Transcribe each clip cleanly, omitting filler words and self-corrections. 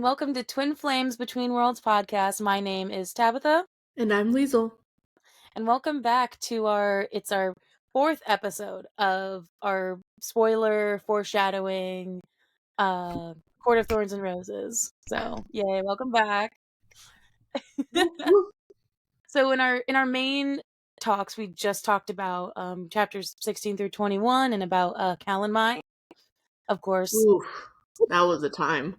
welcome to Twin Flames Between Worlds podcast. My name is Tabitha, And I'm Liesel. and welcome back to our fourth episode of our spoiler foreshadowing Court of Thorns and Roses. So, yay, welcome back. So in our main talks, we just talked about chapters 16 through 21 and about Cal and Mai. Of course. Oof, that was a time.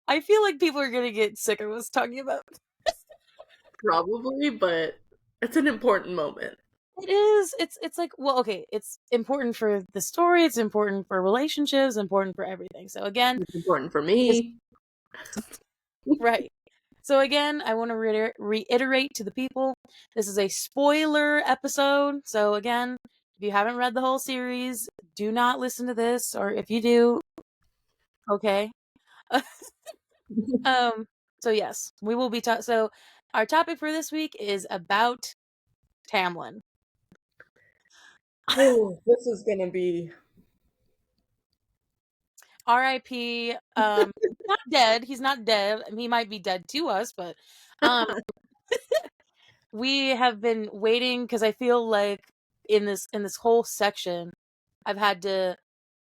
I feel like people are gonna get sick of us talking about. Probably, but it's an important moment. It is. It's like, well, okay, it's important for the story, it's important for relationships, important for everything. So again, It's important for me. right. So again, I want to reiterate to the people, this is a spoiler episode. So again, if you haven't read the whole series, do not listen to this, or if you do, okay. So yes, we will be so our topic for this week is about Tamlin. Oh, this is gonna be R.I.P. Not dead. He's not dead. He might be dead to us, but we have been waiting because I feel like in this whole section, I've had to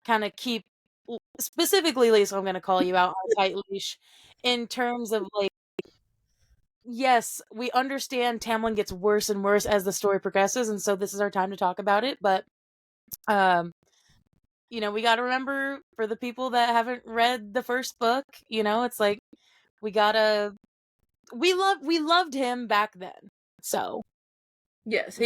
kind of keep specifically, Lisa. I'm going to call you out on a tight leash in terms of like, yes, we understand Tamlin gets worse and worse as the story progresses, and so this is our time to talk about it. But we got to remember for the people that haven't read the first book, it's like we loved him back then. So yes.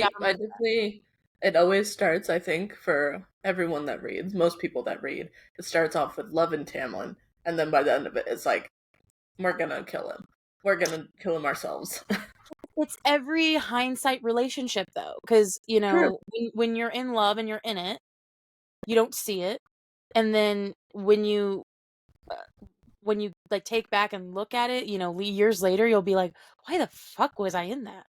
It always starts. I think for everyone that reads, most people that read, it starts off with love and Tamlin, and then by the end of it, it's like we're gonna kill him. We're gonna kill him ourselves. it's every hindsight relationship though, because True. when you're in love and you're in it, you don't see it, and then when you like take back and look at it, years later, you'll be like, why the fuck was I in that?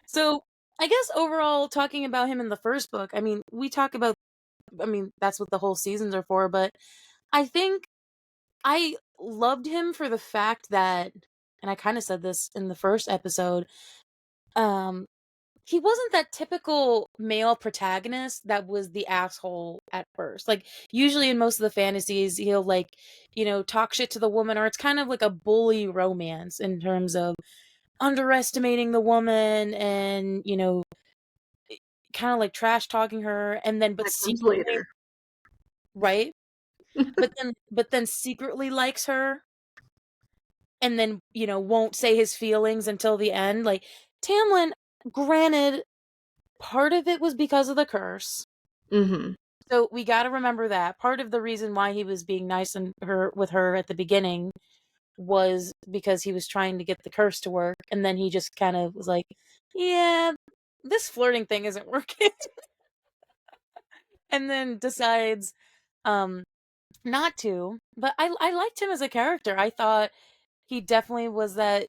So I guess overall, talking about him in the first book, that's what the whole seasons are for, but I think I loved him for the fact that, and I kind of said this in the first episode, he wasn't that typical male protagonist that was the asshole at first. Like, usually in most of the fantasies, he'll, like, talk shit to the woman, or it's kind of like a bully romance in terms of underestimating the woman and, kind of like trash talking her, and then, but That comes secretly, later. right? but then secretly likes her, and then, won't say his feelings until the end. Like, Tamlin, granted, part of it was because of the curse. Mm-hmm. So we got to remember that part of the reason why he was being nice with her at the beginning was because he was trying to get the curse to work, and then he just kind of was like, yeah, this flirting thing isn't working. And then decides not to. But I liked him as a character. I thought he definitely was that,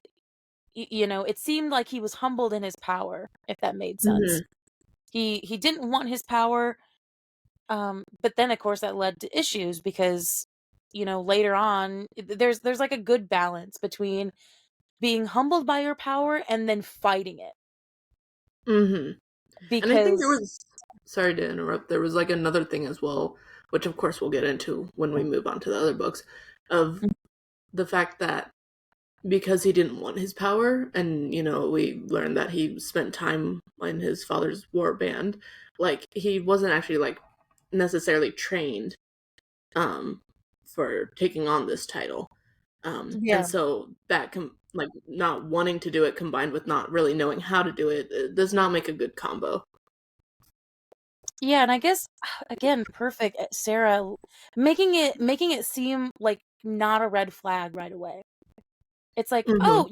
it seemed like he was humbled in his power, if that made sense. Mm-hmm. He didn't want his power, but then of course that led to issues because, later on there's like a good balance between being humbled by your power and then fighting it. Mm-hmm. And I think there Because was, sorry to interrupt, there was like another thing as well, which of course we'll get into when we move on to the other books, of the fact that because he didn't want his power, and we learned that he spent time in his father's war band, like he wasn't actually like necessarily trained for taking on this title. And yeah. so that like not wanting to do it combined with not really knowing how to do it, does not make a good combo. Yeah, and I guess again, perfect Sarah making it seem like not a red flag right away. It's like, Mm-hmm. oh,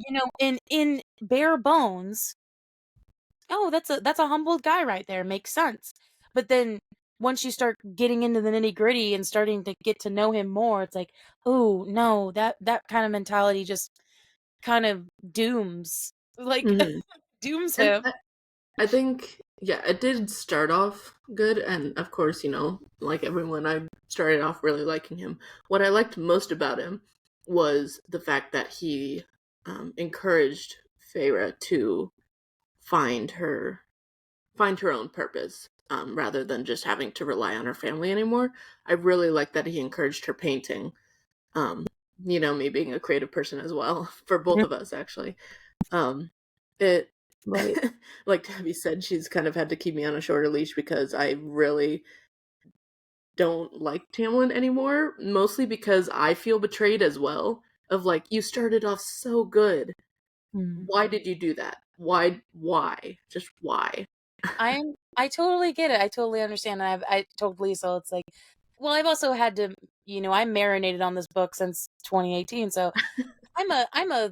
in bare bones, oh, that's a humbled guy right there. Makes sense. But then once you start getting into the nitty-gritty and starting to get to know him more, it's like, oh no, that kind of mentality just kind of dooms Mm-hmm. dooms And him. I think, yeah, it did start off good, and of course, like everyone, I started off really liking him. What I liked most about him was the fact that he encouraged Feyre to find her find her own purpose, rather than just having to rely on her family anymore. I really like that he encouraged her painting. Um, me being a creative person as well, for both of us actually. It Right. like Tabby said, she's kind of had to keep me on a shorter leash because I really don't like Tamlin anymore, mostly because I feel betrayed as well. Of like, you started off so good. Mm. Why did you do that? Why? Just why? I totally get it. I totally understand. I totally, so it's like, well, I've also had to, I marinated on this book since 2018, so I'm a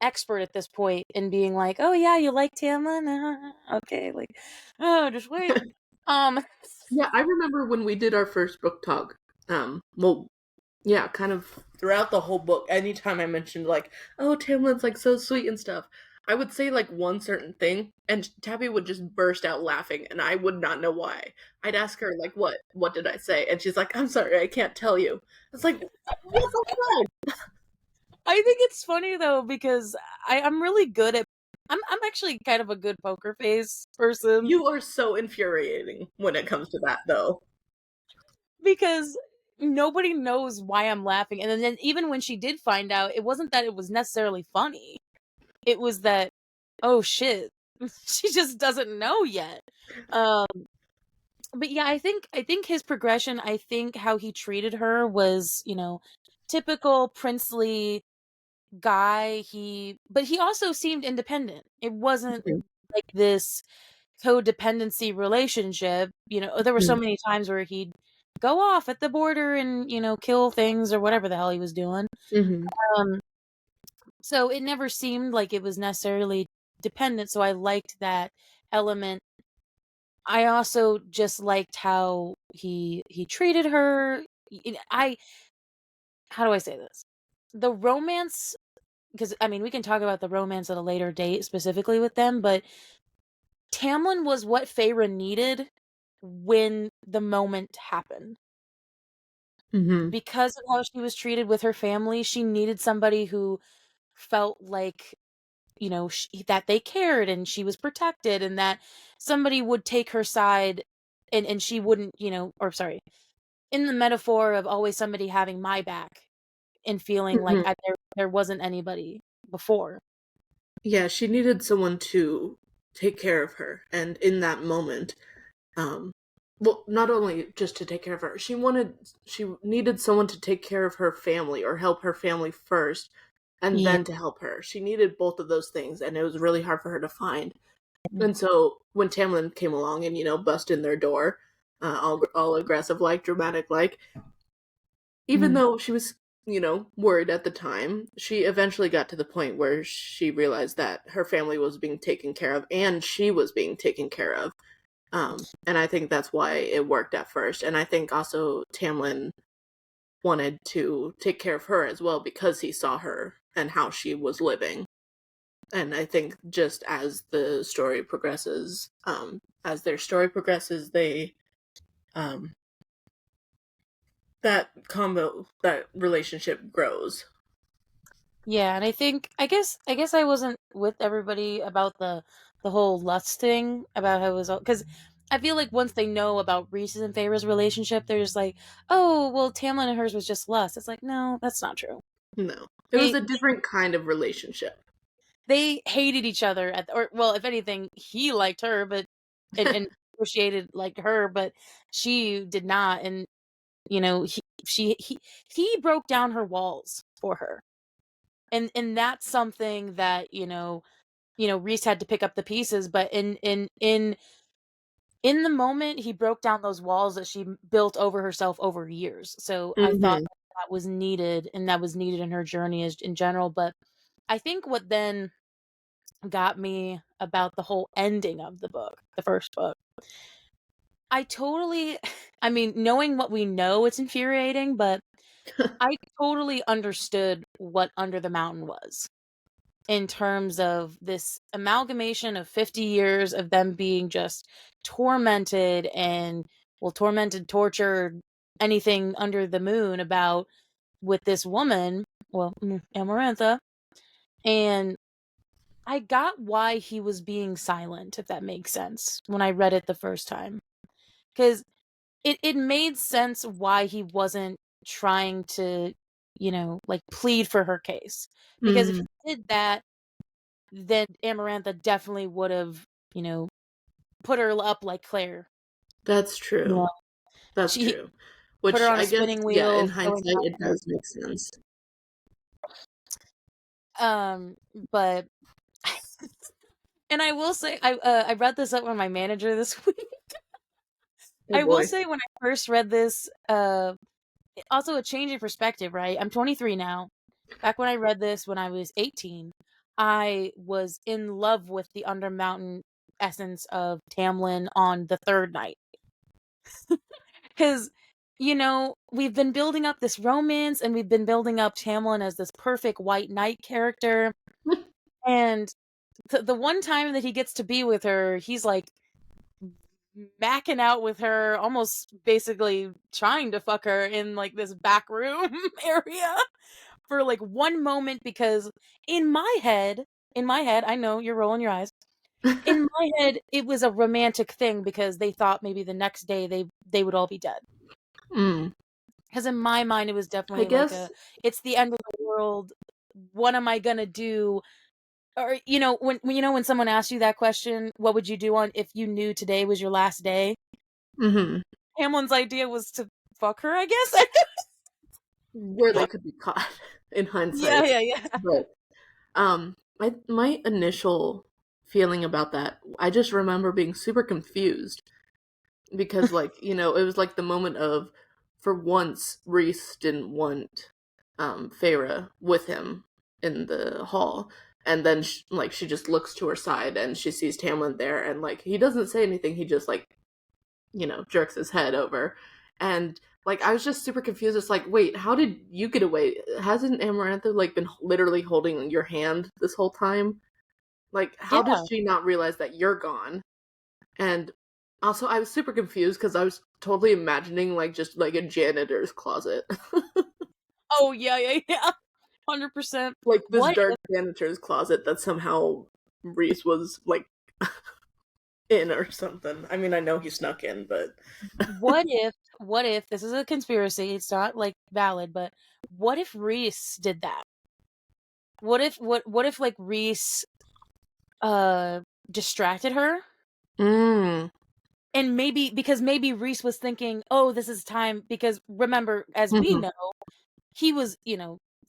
expert at this point in being like, oh yeah, you like Tamlin? Okay, like, oh, just wait. Um, Yeah, I remember when we did our first book talk. Well, yeah, kind of throughout the whole book, anytime I mentioned like, oh, Tamlin's like so sweet and stuff, I would say like one certain thing, and Tabby would just burst out laughing, and I would not know why. I'd ask her like, what did I say? And she's like, I'm sorry, I can't tell you. It's like, what the fuck? I think it's funny though because I'm really good at. I'm actually kind of a good poker face person You are so infuriating when it comes to that, though. because nobody knows why I'm laughing, and then even when she did find out, it wasn't that it was necessarily funny. It was that, oh shit, she just doesn't know yet. Um, but yeah, I think his progression, I think how he treated her was, typical princely guy. But he also seemed independent. It wasn't Mhm. like this codependency relationship. There were so Mhm. many times where he'd go off at the border and, kill things or whatever the hell he was doing. Mhm. Um, so it never seemed like it was necessarily dependent. So I liked that element. I also just liked how he treated her. I How do I say this? The romance, because I mean we can talk about the romance at a later date specifically with them, but Tamlin was what Feyre needed when the moment happened. Mhm. Because of how she was treated with her family, she needed somebody who felt like, that they cared and she was protected and that somebody would take her side, and she wouldn't, or sorry, in the metaphor of always somebody having my back and feeling like Mhm. there wasn't anybody before. Yeah, she needed someone to take care of her, and in that moment, um, well, not only just to take care of her, she needed someone to take care of her family or help her family first, and Yeah. then to help her. She needed both of those things, and it was really hard for her to find. And so when Tamlin came along and bust in their door, all aggressive like, dramatic like, even Mhm. though she was, worried at the time, she eventually got to the point where she realized that her family was being taken care of and she was being taken care of. And I think that's why it worked at first. And I think also Tamlin wanted to take care of her as well because he saw her and how she was living. And I think just as their story progresses, they um, that relationship grows. Yeah, and I guess I wasn't with everybody about the whole lust thing, about how it was all because I feel like once they know about Reese's and Feyre's relationship, they're just like, oh, well, Tamlin and hers was just lust. It's like, no, that's not true. No, it was They a different kind of relationship. they hated each other or well, if anything, he liked her, but and appreciated like her, but she did not, and he broke down her walls for her, and that's something that Reese had to pick up the pieces, but in the moment, he broke down those walls that she built over herself over years. So I thought Hmm. that was needed, and that was needed in her journey as in general. But I think what then got me about the whole ending of the book, the first book, I totally, I mean, knowing what we know, it's infuriating, but I totally understood what Under the Mountain was. in terms of this amalgamation of 50 years of them being just tormented and, well, tormented, tortured, anything under the moon about with this woman, well, Amarantha. And I got why he was being silent, if that makes sense, when I read it the first time. Because it made sense why he wasn't trying to, like, plead for her case. Because if Mm, he did that, then Amarantha definitely would have, you know, put her up like Claire. that's You know, true. That's she true. put her Which on a I guess, spinning yeah, wheel, in throwing hindsight, it her. does make sense. Um, but and I will say, I brought this up with my manager this week. Oh I will boy. say when I first read this, also a change in perspective, right? I'm 23 now. Back when I read this when I was 18, I was in love with the Undermountain essence of Tamlin on the third night. Because, we've been building up this romance and we've been building up Tamlin as this perfect white knight character. And the one time that he gets to be with her, he's like macking out with her, almost basically trying to fuck her in like this back room area for like one moment. Because in my head, I know you're rolling your eyes. In my head, it was a romantic thing because they thought maybe the next day they would all be dead. Mm. Because in my mind, it was I definitely like guess. a, it's the end of the world. What am I gonna do? Or when someone asks you that question, what would you do on if you knew today was your last day? Hmm. Hamlin's idea was to fuck her, I guess. Where they could be caught in Yeah, hindsight. yeah, yeah. But my initial feeling about that, I just remember being super confused because, like, it was like the moment of, for once, Reese didn't want Feyre with him in the hall, and then she just looks to her side and she sees Tamlin there, and like he doesn't say anything, he just like jerks his head over. And like I was just super confused. It's like, wait, how did you get away? Hasn't Amarantha like been literally holding your hand this whole time? Like, how does Yeah. she not realize that you're gone? And also, I was super confused because I was totally imagining like just like a janitor's closet, Oh, yeah, yeah, yeah. 100%. like this What dark janitor's closet that somehow Reese was like in or something. I mean, I know he snuck in, but what if this is a conspiracy, it's not like valid, but what if Reese did that? What if like Reese uh distracted her? mm, And maybe Reese was thinking, "Oh, this is time," because remember, as we mhm, know, he was,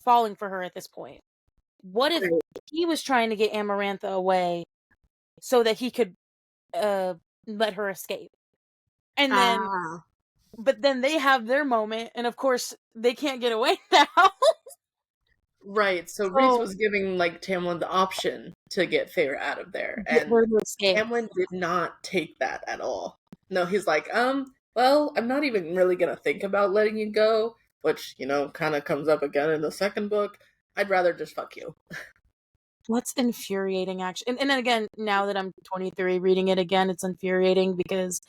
falling for her at this point. What if right. he was trying to get Amarantha away so that he could uh let her escape? And then Ah, but then they have their moment and of course they can't get away now. right. So Reese So was giving like Tamlin the option to get Feyre out of there, get and her to escape. Tamlin did not take that at all. No, he's like, well, I'm not even really gonna think about letting you go, which, kind of comes up again in the second book. I'd rather just fuck you. What's infuriating actually. And then again, now that I'm 23 reading it again, it's infuriating because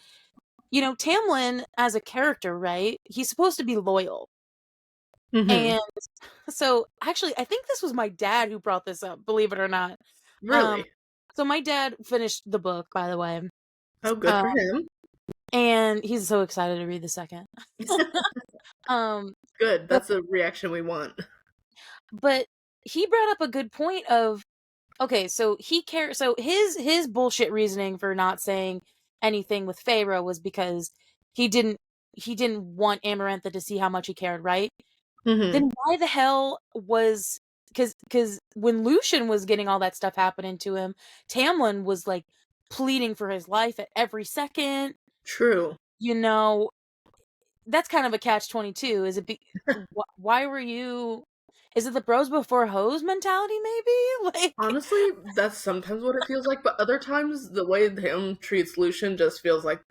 Tamlin as a character, right? He's supposed to be loyal. Hmm. And so actually I think this was my dad who brought this up, believe it or not. Um Really? so my dad finished the book, by the way. Oh, good Uh for him. and he's so excited to read the second. um Good. but That's the reaction we want. but he brought up a good point of, okay, so he cared. So his bullshit reasoning for not saying anything with Pharaoh was because he didn't he didn't want Amarantha to see how much he cared, right? Hmm. Then why the hell was, because when Lucian was getting all that stuff happening to him, Tamlin was like pleading for his life at every second. True. You know, that's kind of a catch-22. Is it why were you, is it the bros before hoes mentality maybe? Like, Honestly, that's sometimes what it feels like, but other times the way him treats Lucian just feels like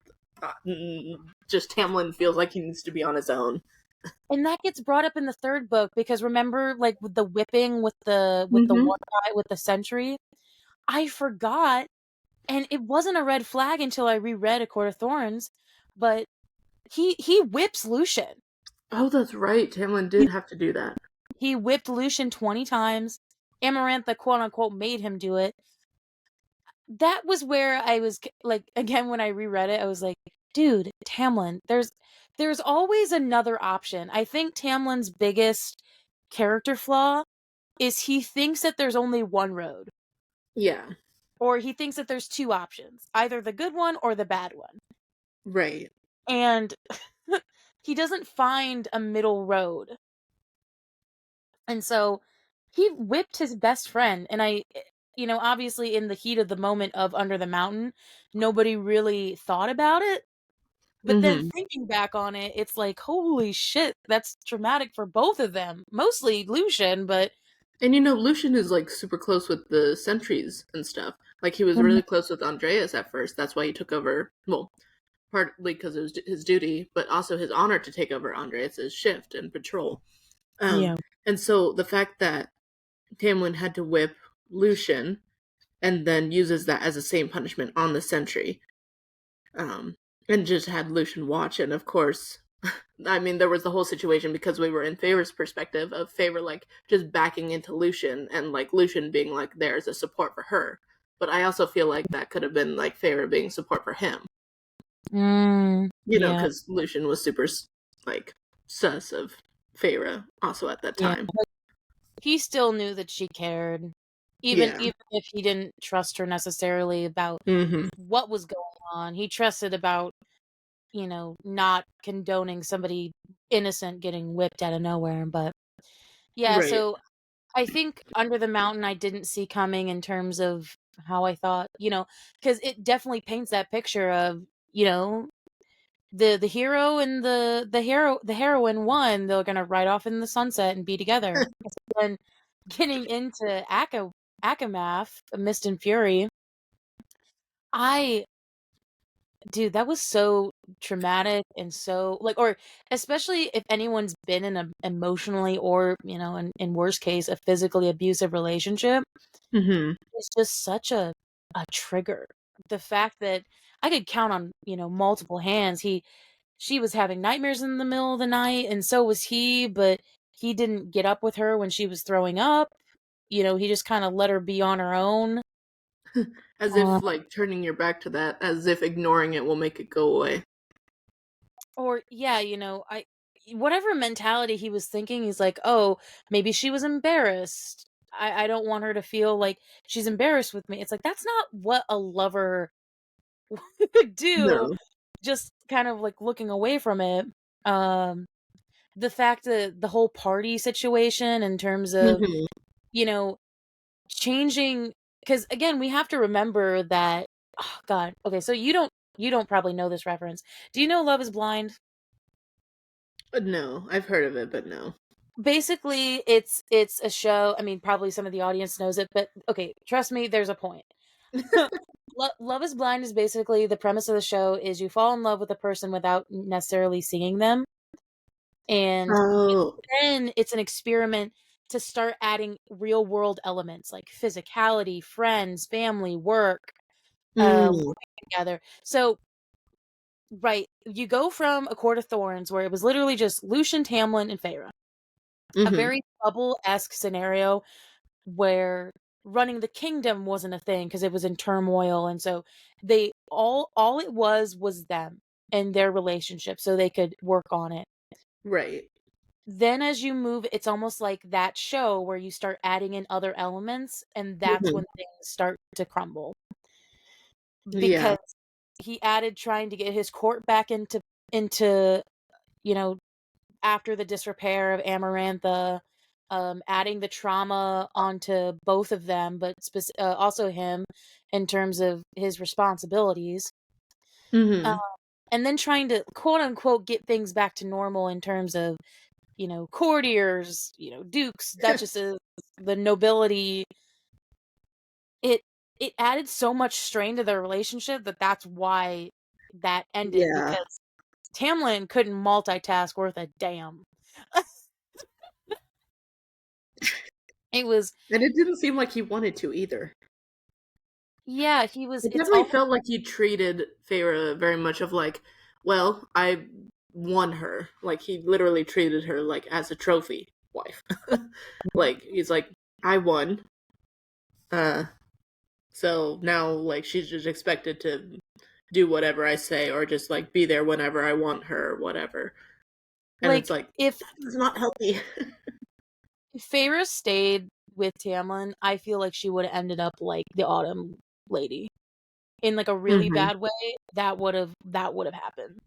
just Tamlin feels like he needs to be on his own. And that gets brought up in the 3rd book because remember, like, with the whipping with the Mm-hmm. one guy with the sentry? I forgot, and it wasn't a red flag until I reread A Court of Thorns, but he whips Lucian. Oh, that's right. Tamlin He did have to do that. he whipped Lucian 20 times. Amarantha, quote, unquote, "made him do it." That was where I was like, again, when I reread it, I was like, "Dude, Tamlin, there's always another option." I think Tamlin's biggest character flaw is he thinks that there's only one road, Yeah. or he thinks that there's 2 options, either the good one or the bad one. Right. And he doesn't find a middle road. And so he whipped his best friend. And obviously in the heat of the moment of Under the Mountain, nobody really thought about it. But then Mm-hmm. thinking back on it, it's like, holy shit, that's traumatic for both of them. Mostly Lucian, but And Lucian is like super close with the sentries and stuff. Like he was Mhm. really close with Andreas at first. That's why he took over. Well, partly because it was his duty, but also his honor to take over Andreas's shift and patrol. Um, Yeah. and so the fact that Tamlin had to whip Lucian and then uses that as the same punishment on the sentry, um, and just had Lucian watch, and of course, I mean, there was the whole situation because we were in Favor's perspective of Favor like just backing into Lucian and like Lucian being like there as a support for her. But I also feel like that could have been like Favor being support for him, Yeah. because Lucian was super like sus of Feyre also at that Yeah. time. He still knew that she cared, Yeah. even if he didn't trust her necessarily about Mm-hmm. what was going on. He trusted about, not condoning somebody innocent getting whipped out of nowhere. But yeah, Right. so I think Under the Mountain I didn't see coming in terms of how I thought, because it definitely paints that picture of, the hero and the heroine one, they're gonna ride off in the sunset and be together. Then getting into Akamath, Mist and Fury, I dude, that was so traumatic and so like, or especially if anyone's been in a emotionally or, in worst case, a physically abusive relationship, Mm-hmm. it's just such a trigger. The fact that I could count on, multiple hands. She was having nightmares in the middle of the night, and so was he, but he didn't get up with her when she was throwing up. He just kind of let her be on her own. As Uh, if like turning your back to that, as if ignoring it will make it go away. or yeah, I whatever mentality he was thinking, he's like, "Oh, maybe she was embarrassed. I don't want her to feel like she's embarrassed with me." It's like that's not what a lover would do. No. Just kind of like looking away from it. Um the fact that the whole party situation in terms of, Mm-hmm. you know, changing, because again, we have to remember that, oh god, okay, so you don't probably know this reference. Do you know Love is Blind? No, I've heard of it, but no. Basically, it's a show. I mean, probably some of the audience knows it, but okay, trust me, there's a point. Love is Blind is basically the premise of the show is you fall in love with a person without necessarily seeing them, and Oh. then it's an experiment to start adding real world elements like physicality, friends, family, work, Mm. working together. So, right, you go from A Court of Thorns, where it was literally just Lucian, Tamlin, and Feyre, a Mm-hmm. very bubble-esque scenario where running the kingdom wasn't a thing because it was in turmoil, and so they all it was them and their relationship, so they could work on it. Right. Then as you move, it's almost like that show where you start adding in other elements, and that's Mm-hmm. when things start to crumble. Yeah. Because he added trying to get his court back into, you know, after the disrepair of Amarantha, adding the trauma onto both of them, but also him in terms of his responsibilities. Uh, Mm-hmm. and then trying to quote unquote get things back to normal in terms of, courtiers, dukes, duchesses, the nobility. It it added so much strain to their relationship that's why that ended, Yeah. because Tamlin couldn't multitask worth a damn. It was, And it didn't seem like he wanted to either. yeah, It it's definitely all felt like he treated Feyre very much of like, well, I won her. Like he literally treated her like as a trophy wife. Like he's like, I won. Uh so now like she's just expected to do whatever I say or just like be there whenever I want her or whatever. And it's like like if that's not healthy. Feyre stayed with Tamlin, I feel like she would have ended up like the Autumn Lady in like a really Hmm. bad way. That would have happened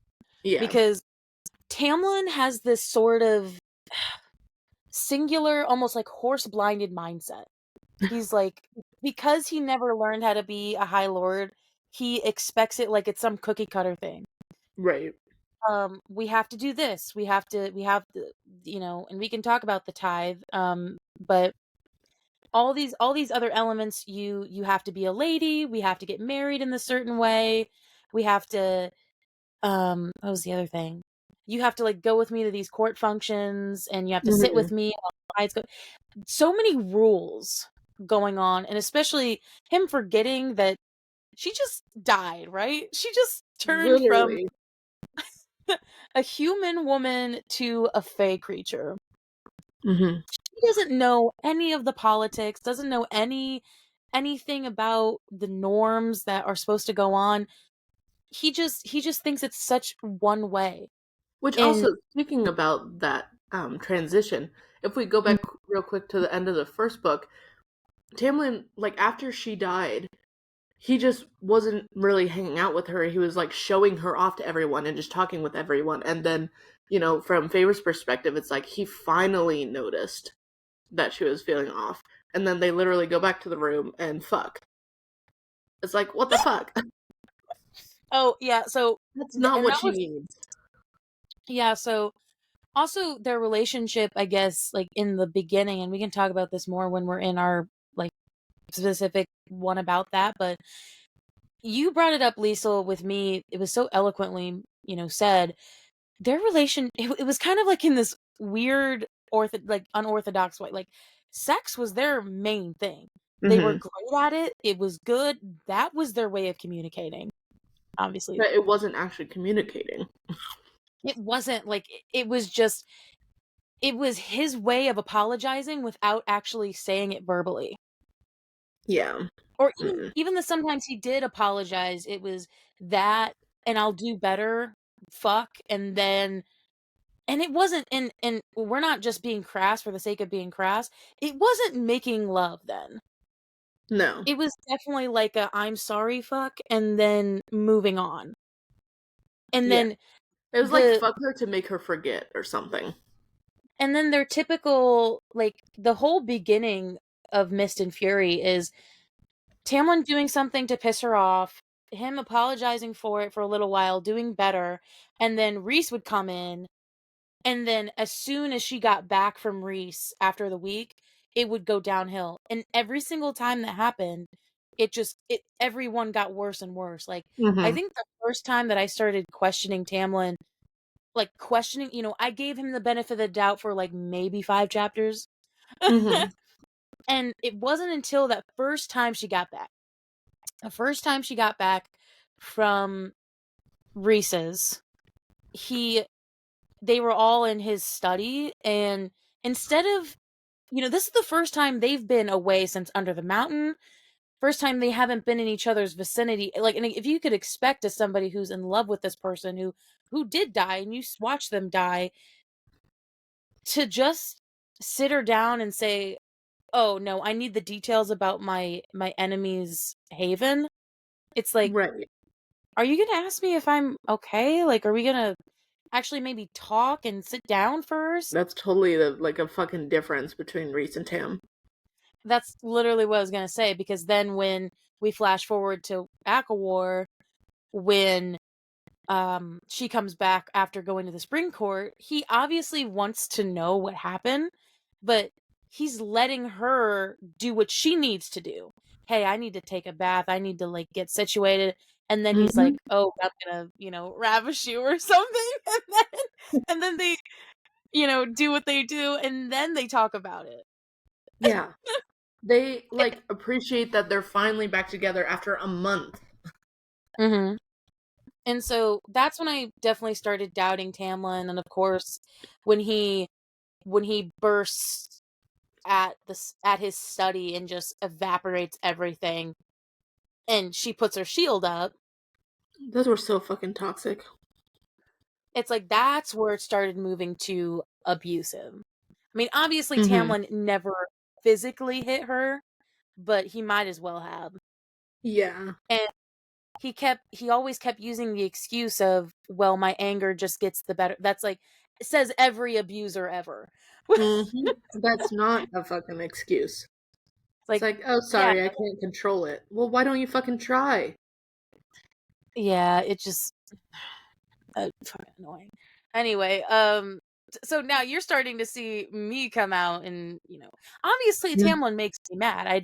Yeah. because Tamlin has this sort of singular, almost like horse blinded mindset. He's like, because he never learned how to be a High Lord, he expects it like it's some cookie cutter thing. Right. We have to do this. We have to, you know, and we can talk about the tithe. But all these other elements, you have to be a lady. We have to get married in a certain way. We have to, what was the other thing? You have to like go with me to these court functions, and you have to sit with Hmm. me while the brides go. So many rules going on, and especially him forgetting that she just died, right? She just turned from Literally. a human woman to a fey creature. Hmm. He doesn't know any of the politics, doesn't know anything about the norms that are supposed to go on. He just thinks it's such one way. Which And also, speaking about that transition, if we go back real quick to the end of the first book, Tamlin, like after she died, he just wasn't really hanging out with her. He was like showing her off to everyone and just talking with everyone. And then, from Favor's perspective, it's like he finally noticed that she was feeling off. And then they literally go back to the room and fuck. It's like, what the fuck? oh yeah, so That's not and what that she was needs. yeah, so also their relationship, I guess, like in the beginning, and we can talk about this more when we're in our like specific one about that, but you brought it up, Liesel, with me. It was so eloquently, said. Their it was kind of like in this weird like unorthodox way. Like sex was their main thing. They were Hmm. great at it. It was good. That was their way of communicating. Obviously, But it wasn't actually communicating. it wasn't like it was just it was his way of apologizing without actually saying it verbally. Yeah. Or Mm. even the sometimes he did apologize, it was that and I'll do better, fuck, and then and it wasn't and we're not just being crass for the sake of being crass. It wasn't making love then. No. It was definitely like a I'm sorry fuck and then moving on. And Yeah. then It was like the fuck her to make her forget or something. and then their typical like the whole beginning of Mist and Fury is Tamlin doing something to piss her off, him apologizing for it for a little while, doing better, and then Reese would come in. And then as soon as she got back from Reese after the week, it would go downhill. And every single time that happened, it everyone got worse and worse. Like I Hmm. think the first time that I started questioning Tamlin, like questioning, I gave him the benefit of the doubt for like maybe 5 chapters. Hmm. And it wasn't until that first time she got back. The first time she got back from Reese's, he they were all in his study, and instead of this is the first time they've been away since Under the Mountain. First time they haven't been in each other's vicinity. Like, and if you could expect as somebody who's in love with this person who did die, and you watch them die, to just sit her down and say, "Oh no, I need the details about my enemy's haven." It's like, Right. are you gonna ask me if I'm okay? Like, are we gonna actually maybe talk and sit down first? That's totally like a fucking difference between Reese and Tam. That's literally what I was gonna say, because then when we flash forward to ACOWAR, when she comes back after going to the spring court, he obviously wants to know what happened, but he's letting her do what she needs to do. Hey, I need to take a bath, I need to like get situated, and then he's Hmm. like, oh, I'm gonna, ravish you or something. And then do what they do, and then they talk about it. Yeah. They like appreciate that they're finally back together after a month. Mhm. And so that's when I definitely started doubting Tamlin, and of course, when he bursts at his study and just evaporates everything, and she puts her shield up, Those were so fucking toxic. it's like that's where it started moving to abusive. I mean, obviously Mhm. Tamlin never physically hit her, but he might as well have. Yeah. And he always kept using the excuse of, well, my anger just gets the better. That's like, says every abuser ever. Mhm. That's not a fucking excuse. It's Like, like, "Oh, yeah, sorry, I can't control it." Well, why don't you fucking try? yeah, it just fucking annoying. Anyway, so now you're starting to see me come out, and obviously Yeah. Tamlin makes me mad. I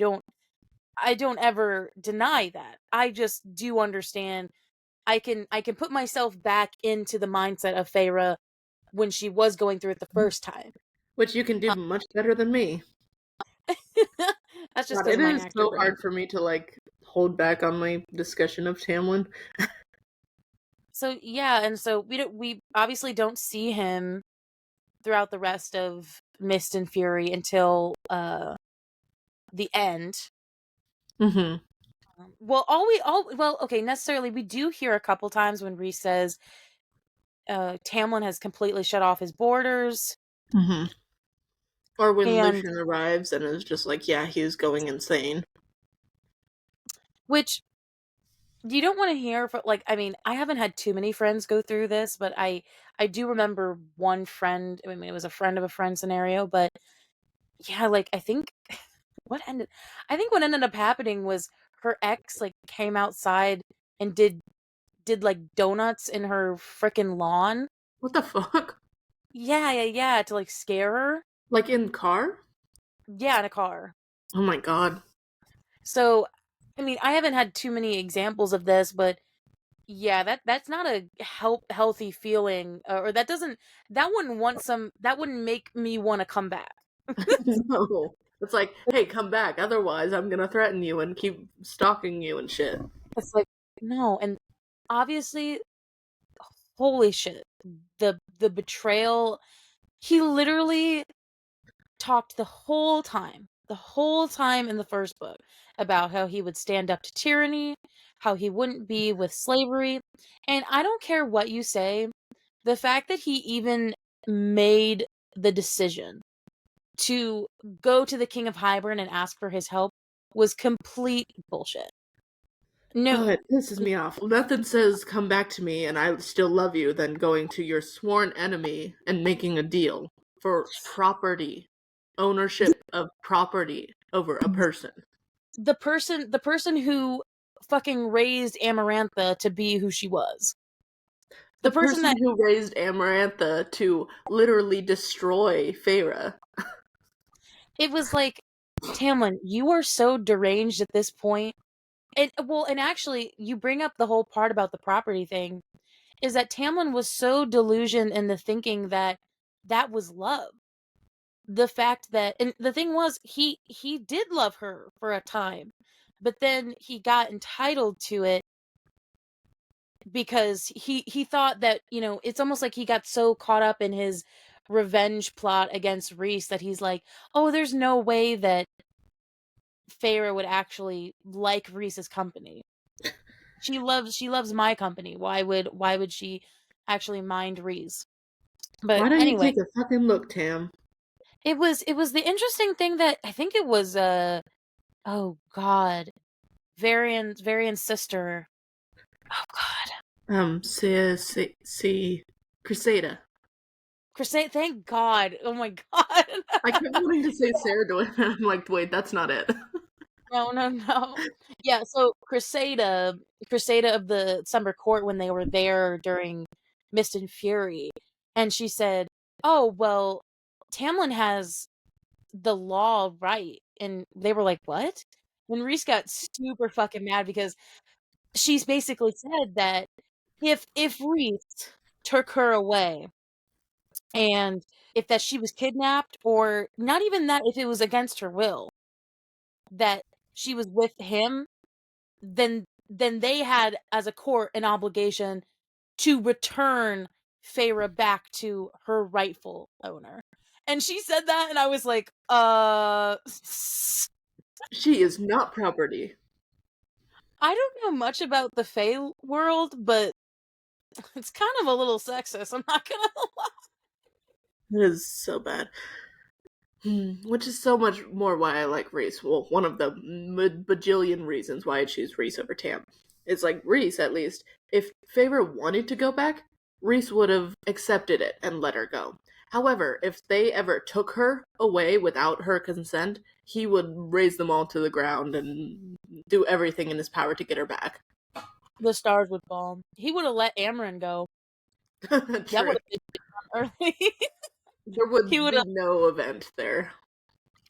don't ever deny that. I just do understand. I can put myself back into the mindset of Feyre when she was going through it the first time. Which you can do Uh, much better than me. that's just God, because it of my is actor so brain. hard for me to, like, hold back on my discussion of Tamlin. So yeah, and so we obviously don't see him throughout the rest of Mist and Fury until the end. Mhm. Well, okay, necessarily we do hear a couple times when Rhys says Tamlin has completely shut off his borders, Mhm. Or when and Lucian arrives and is just like, yeah, he's going insane. which you don't want to hear. But like, I mean, I haven't had too many friends go through this, but I do remember one friend. I mean, it was a friend of a friend scenario, but yeah, like what ended I think what ended up happening was her ex like came outside and did like donuts in her frickin' lawn. What the fuck? Yeah, yeah, yeah, to like scare her. Like in car? Yeah, in a car. Oh my god. So, I mean, I haven't had too many examples of this, but yeah, that's not a healthy feeling, or that wouldn't make me want to come back. No. It's like, hey, come back, otherwise I'm gonna threaten you and keep stalking you and shit. It's like no, and obviously, holy shit, the betrayal. He literally talked the whole time in the first book about how he would stand up to tyranny, how he wouldn't be with slavery. And I don't care what you say, the fact that he even made the decision to go to the King of Hybern and ask for his help was complete bullshit. Oh, No. it pisses me off. Nothing says come back to me and I still love you than going to your sworn enemy and making a deal for property, ownership of property over a person. The person who fucking raised Amarantha to be who she was. The The person that person who raised Amarantha to literally destroy Feyre. it was like, Tamlin, you are so deranged at this point. And actually, you bring up the whole part about the property thing, is that Tamlin was so delusioned in the thinking that that was love. The fact that, and the thing was, he did love her for a time, but then he got entitled to it because he thought that, it's almost like he got so caught up in his revenge plot against Rhys that he's like, oh, there's no way that Feyre would actually like Rhys's company. She loves my company. Why would she actually mind Rhys? But Why don't you anyway, take a fucking look, Tam? it was the interesting thing that I think it was oh god, Varian's sister. Oh god. See, Crusader. Crusade, thank God. Oh my god. I kept wanting to say Sarah Doyle, and I'm like, wait, that's not it. No, no, no. Yeah, so Crusada of the Summer Court, when they were there during Mist and Fury, and she said, "Oh, well, Tamlin has the law right." And they were like, "What?" And Reese got super fucking mad because she's basically said that if Reese took her away and if that she was kidnapped, or not even that, if it was against her will, that she was with him, then they had, as a court, an obligation to return Feyre back to her rightful owner. And she said that, and I was like, She is not property. I don't know much about the Fey world, but it's kind of a little sexist, I'm not gonna lie. It is so bad. Which is so much more why I like Reese. Well, one of the bajillion reasons why I choose Reese over Tam. It's like Reese, at least, if Feyre wanted to go back, Reese would have accepted it and let her go. However, if they ever took her away without her consent, he would raise them all to the ground and do everything in his power to get her back. The stars would fall. He would have let Amryn go. That True. would have been early. There He would would be have. no event there.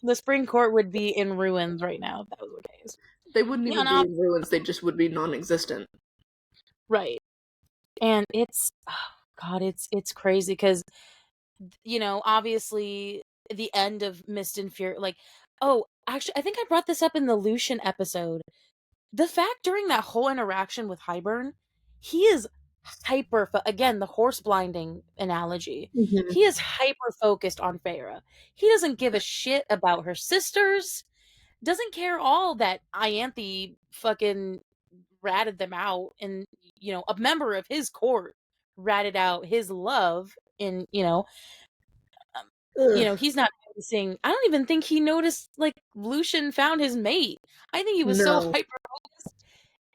The spring court would be in ruins right now if that was the case. They wouldn't Yeah, even be no, in ruins, they just would be non existent. right. And it's, oh God, it's crazy because, obviously the end of Mist and Fury, like, oh, actually, I think I brought this up in the Lucian episode. The fact during that whole interaction with Hybern, he is again, the horse blinding analogy. Mhm. He is hyper focused on Feyre. He doesn't give a shit about her sisters. Doesn't care all that Ianthe fucking ratted them out, and a member of his court ratted out his love, and um, Ugh, he's not noticing. I don't even think he noticed, like, Lucian found his mate. I think he was so no. hyper focused,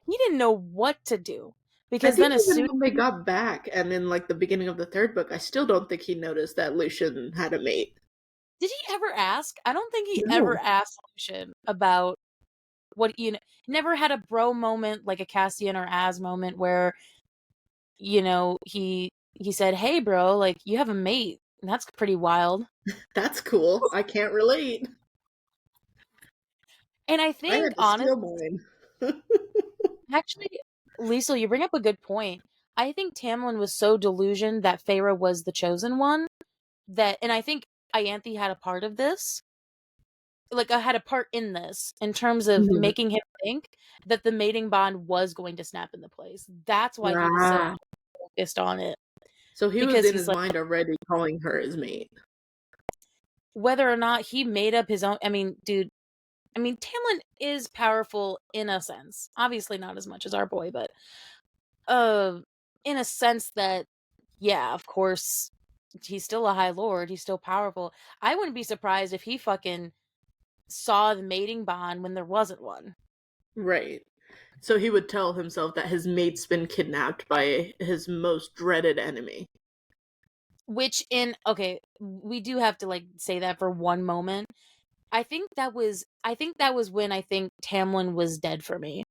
he didn't know what to do, I because then think as even soon when they got back and in like the beginning of the third book, I still don't think he noticed that Lucian had a mate. did he ever ask? I don't think he ever No. asked Lucian about what, never had a bro moment, like a Cassian or Az moment, where he said, "Hey, bro, like, you have a mate." And that's pretty wild. That's cool. I can't relate. And I I think, had to honestly, steal mine. actually, Liesel, you bring up a good point. I think Tamlin was so delusioned that Feyre was the chosen one, and I think Ianthe had a part of this. Like, I had a part in this, in terms of Mhm. making him think that the mating bond was going to snap into place. That's why he was so Ah. focused on it, So he was because in he's his like, mind already calling her his mate. whether or not he made up his own. I mean, dude. I mean, Tamlin is powerful in a sense. Obviously, not as much as our boy, but uh, in a sense that, yeah, of course, he's still a High Lord. He's still powerful. I wouldn't be surprised if he fucking saw the mating bond when there wasn't one. Right. So he would tell himself that his mate's been kidnapped by his most dreaded enemy. Which, okay, we do have to, like, say that for one moment. I think that was when I think Tamlin was dead for me.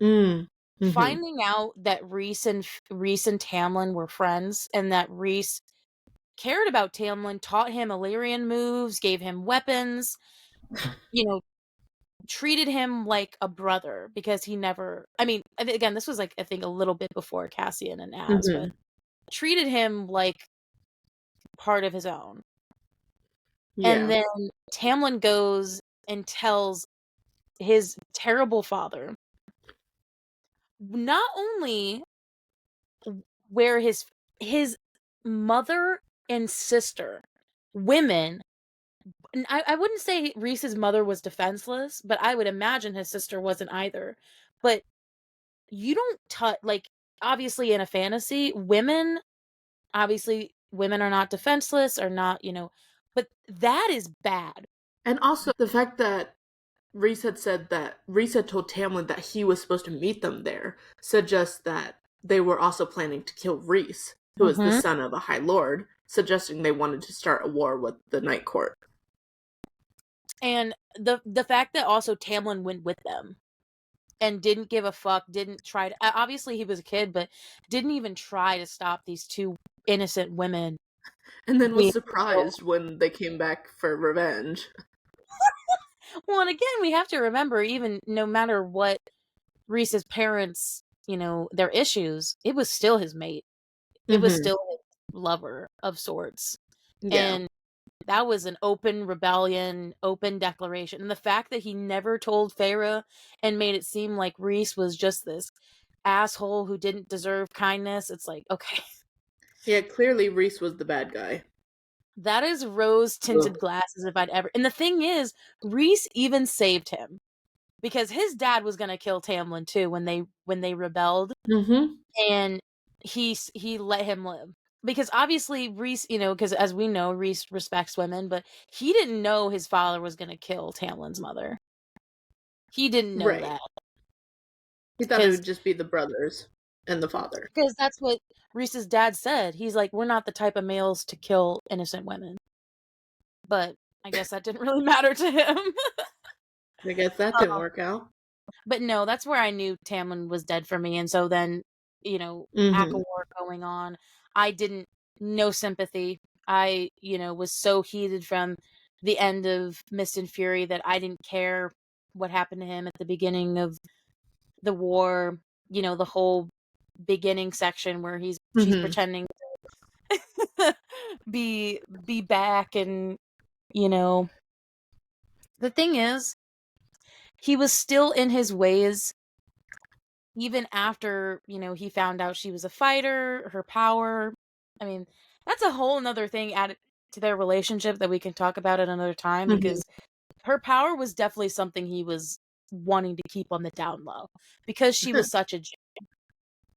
Mm. Hmm. Finding out that Rhys and Tamlin were friends, and that Rhys cared about Tamlin, taught him Illyrian moves, gave him weapons, you know, treated him like a brother, because he never, I mean, again, this was, like, I think a little bit before Cassian and Az, but Hmm. treated him like part of his own. And Yeah. then Tamlin goes and tells his terrible father, not only where his mother and sister, women, and I wouldn't say Reese's mother was defenseless, but I would imagine his sister wasn't either. But you don't touch, like, obviously in a fantasy, women are not defenseless, or not, but that is bad. And also the fact that Reese had told Tamlin that he was supposed to meet them there suggests that they were also planning to kill Reese, who is the Hmm. son of a High Lord, suggesting they wanted to start a war with the Night Court. And the fact that also Tamlin went with them and didn't give a fuck, didn't try to, obviously he was a kid, but didn't even try to stop these two innocent women And then was being killed. surprised when they came back for revenge. Well, and again, we have to remember, even no matter what Reese's parents, their issues, it was still his mate. It was Hmm. still his lover of sorts. Yeah. And that was an open rebellion, open declaration. And the fact that he never told Feyre and made it seem like Rhys was just this asshole who didn't deserve kindness, it's like, okay, Yeah, clearly Rhys was the bad guy. that is rose tinted Ugh. glasses if I'd ever. And the thing is, Rhys even saved him because his dad was going to kill Tamlin too when they rebelled, Mm-hmm. and he let him live. Because obviously Rhys, because as we know, Rhys respects women, but he didn't know his father was going to kill Tamlin's mother. He didn't know Right. that He thought it because would just be the brothers and the father. that's what Rhys's dad said. He's like, we're not the type of males to kill innocent women. But I guess that didn't really matter to him. I guess that didn't work out. But no, that's where I knew Tamlin was dead for me. And so then, Mm-hmm. ACOTAR going on, I didn't, no sympathy. I, was so heated from the end of Mist and Fury that I didn't care what happened to him at the beginning of the war, the whole beginning section where she's Mm-hmm. pretending to be back. And, you know, the thing is, he was still in his ways even after, he found out she was a fighter, her power. I mean, that's a whole another thing added to their relationship that we can talk about at another time, Mm-hmm. because her power was definitely something he was wanting to keep on the down low because she was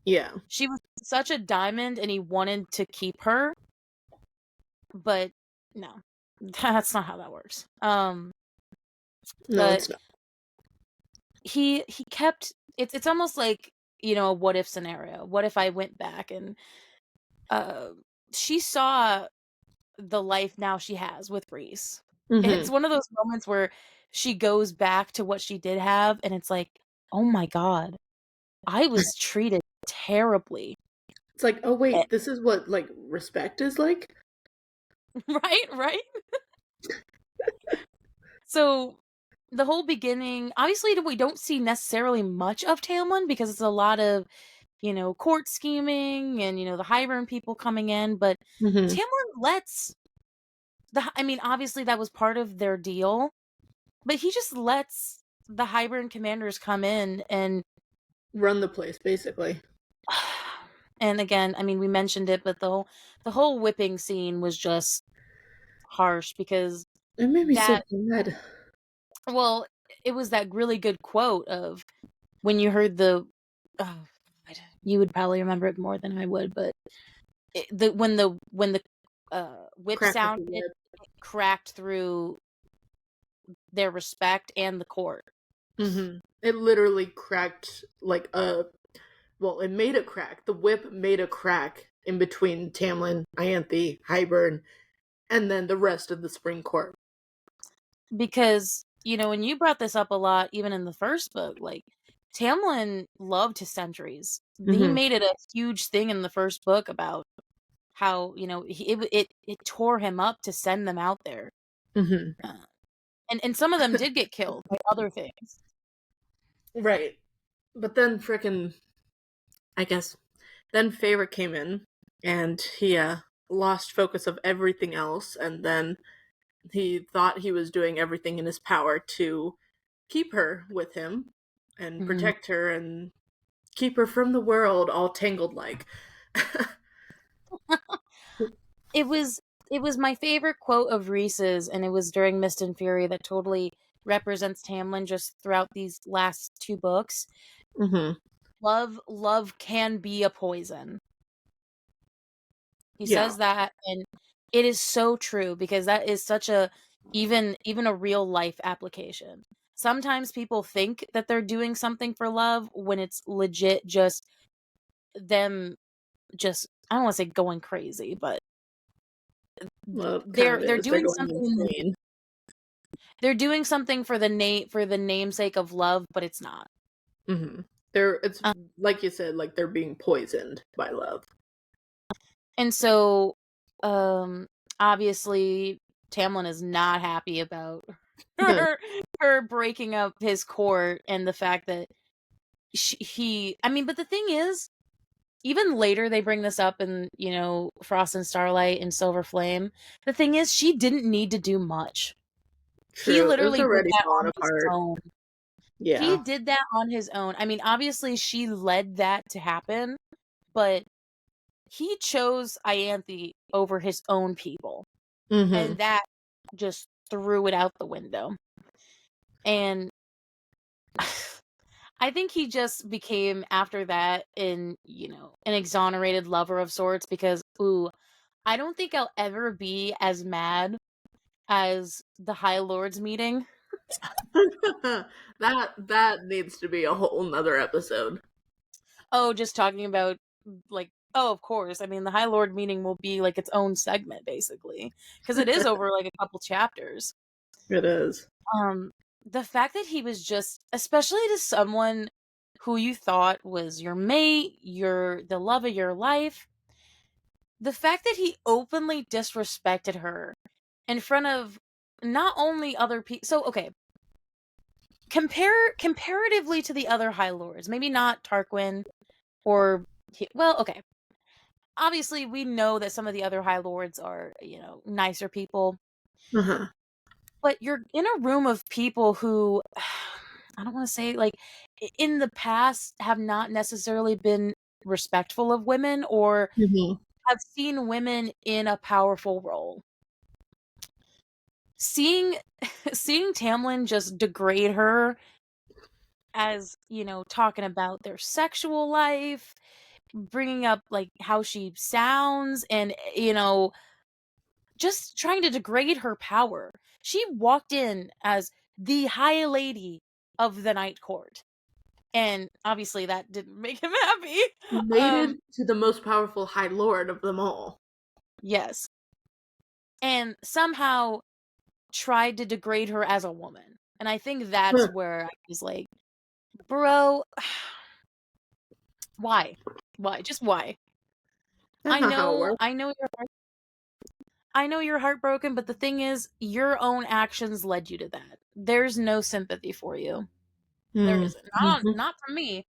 Yeah. she was such a diamond and he wanted to keep her, but no. That's not how that works. No, But it's not. he kept it's almost like, a what if scenario. What if I went back and uh she saw the life now she has with Reese. Mm-hmm. It's one of those moments where she goes back to what she did have, and it's like, oh my god, I was treated terribly. It's like, oh Eh, wait, this is what like respect is like? right, right. So the whole beginning, obviously, we don't see necessarily much of Tamlin because it's a lot of, court scheming and the Hybern people coming in, but Mm-hmm. Tamlin lets I mean, obviously that was part of their deal, but he just lets the Hybern commanders come in and Run the place, basically. and again, I mean, we mentioned it, but the whole whipping scene was just harsh because It made me so that mad. well, it was that really good quote of when you heard oh, God, you would probably remember it more than I would, but when the whip Crack of sounded, the it whip. cracked through their respect and the court. Mm-hmm. It literally cracked like a well, it made a crack. The whip made a crack in between Tamlin, Ianthe, Hybern, and then the rest of the Spring Court. Because, and you brought this up a lot, even in the first book, like, Tamlin loved his sentries. He Mm-hmm. made it a huge thing in the first book about how, it tore him up to send them out there. Mm-hmm. Uh, and some of them did get killed by other things. Right. But then frickin' I guess then Feyre came in and he lost focus of everything else and then he thought he was doing everything in his power to keep her with him and Mhm. protect her and keep her from the world all tangled like. It was my favorite quote of Reese's, and it was during Mist and Fury that totally represents Tamlin just throughout these last two books. Mm-hmm. Love can be a poison. He Yeah. says that, and it is so true because that is such a even a real life application. Sometimes people think that they're doing something for love when it's legit just them just I don't want to say going crazy, but Well, it kind they're of they're is. They're doing going something insane. they're doing something for the namesake of love, but it's not. Mm-hmm. They're it's Uh, like you said, like they're being poisoned by love. and so um obviously Tamlin is not happy about her breaking up his court and the fact that he I mean, but the thing is, even later they bring this up in, Frost and Starlight and Silver Flame. The thing is, she didn't need to do much. He True. It was literally did already that falling on his apart. own. He Yeah. did that on his own. I mean, obviously she led that to happen, but he chose Ianthe over his own people. Mm-hmm. And that just threw it out the window. And I think he just became after that an exonerated lover of sorts because I don't think I'll ever be as mad as the High Lords meeting. That needs to be a whole nother episode. Oh, just talking about like oh, of course. I mean, the High Lord meeting will be like its own segment basically because it is over like a couple chapters. It is. Um the fact that he was just especially to someone who you thought was your mate, the love of your life, the fact that he openly disrespected her in front of not only other people. So okay, comparatively to the other High Lords, maybe not Tarquin or well, okay. Obviously, we know that some of the other High Lords are, nicer people, Uh-huh. but you're in a room of people who I don't want to say like in the past have not necessarily been respectful of women or Mm-hmm. have seen women in a powerful role. Seeing seeing Tamlin just degrade her as, talking about their sexual life, bringing up like how she sounds and just trying to degrade her power. She walked in as the high lady of the night court. And obviously that didn't make him happy. Mated to the most powerful High Lord of them all. Yes. And somehow tried to degrade her as a woman. And I think that's Huh. where I was like, bro, why? Why? Just why? That's not how it works. I know you're heartbroken, but the thing is, your own actions led you to that. There's no sympathy for you. There isn't. Mm-hmm. Not from me.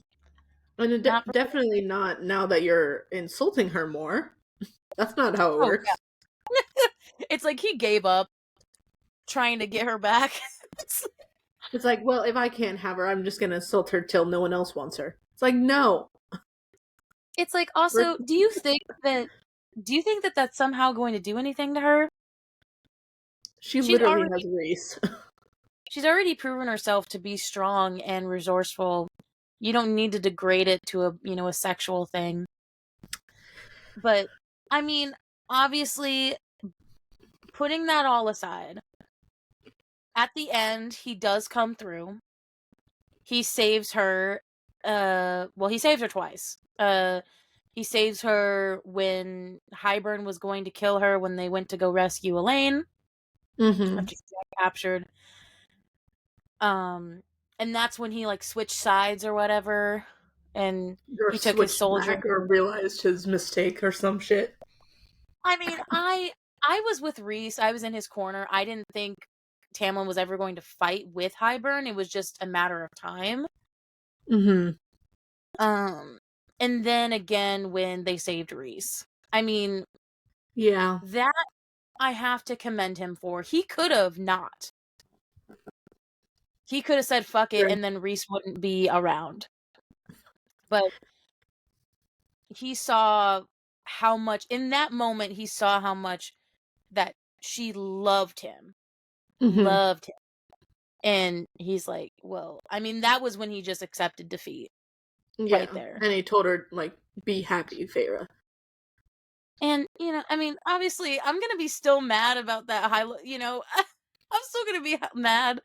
And Not from definitely not now that you're insulting her more. That's not how it Oh works. yeah. It's like he gave up trying to get her back. It's like, well, if I can't have her, I'm just gonna insult her till no one else wants her. It's like, no. It's like We're- also, do you think that that's somehow going to do anything to her? She She's literally already has Reese. she's already proven herself to be strong and resourceful. You don't need to degrade it to a sexual thing. But I mean, obviously, putting that all aside, at the end he does come through. He saves her. Well, he saves her twice. He saves her when Hybern was going to kill her when they went to go rescue Elaine Mm-hmm. after she got captured. Um, and that's when he like switched sides or whatever, and Or he took his switched soldier. back or realized his mistake or some shit. I mean, I was with Reese. I was in his corner. I didn't think Tamlin was ever going to fight with Hybern. It was just a matter of time. Mm-hmm. Um, and then again when they saved Reese. I mean, Yeah. that I have to commend him for. He could have not. He could have said fuck it Sure. and then Reese wouldn't be around. But he saw how much in that moment he saw how much that she loved him. Mm-hmm. Loved him. And he's like, well, I mean, that was when he just accepted defeat right Yeah. there. And he told her, like, be happy, Feyre. And, I mean, obviously, I'm going to be still mad about that I'm still going to be mad.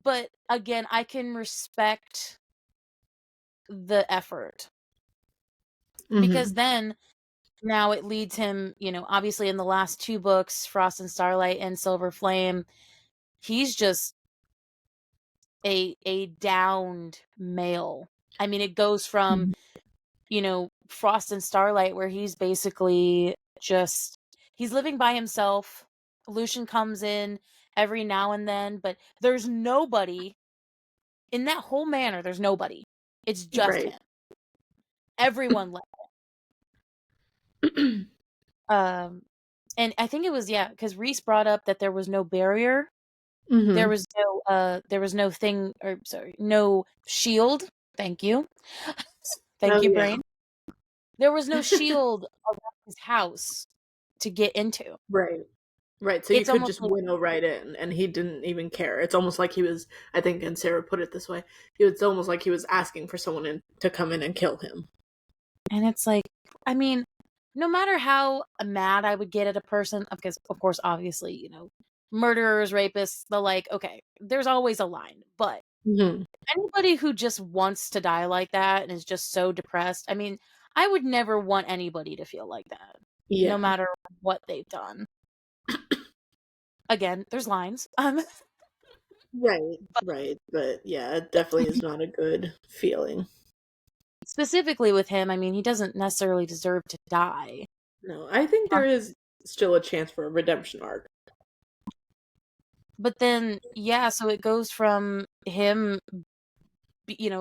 But again, I can respect the effort because Mm-hmm. then now it leads him, obviously in the last two books, Frost and Starlight and Silver Flame, he's just a downed male. I mean, it goes from, Frost and Starlight where he's basically just he's living by himself. Lucian comes in every now and then, but there's nobody in that whole manor, there's nobody. It's just Right. him. Everyone left. Um, and I think it was, yeah, because Reese brought up that there was no barrier. Mhm. There was no thing, or sorry, no shield. Thank you. Thank Oh, you, yeah. brain. There was no shield around his house to get into. Right. Right, so you It's could almost just like, winnow right in, and he didn't even care. It's almost like he was, I think, and Sarah put it this way, it's almost like he was asking for someone to come in and kill him. and it's like, I mean, no matter how mad I would get at a person, because of course, obviously, murderers, rapists, the like, okay, there's always a line. But Mhm. anybody who just wants to die like that and is just so depressed, I mean, I would never want anybody to feel like that, no Yeah. matter what they've done. Again, there's lines. Right, But right, but yeah, it definitely is not a good feeling. specifically with him, I mean, he doesn't necessarily deserve to die. No, I think Um, there is still a chance for a redemption arc. But then, yeah, so it goes from him,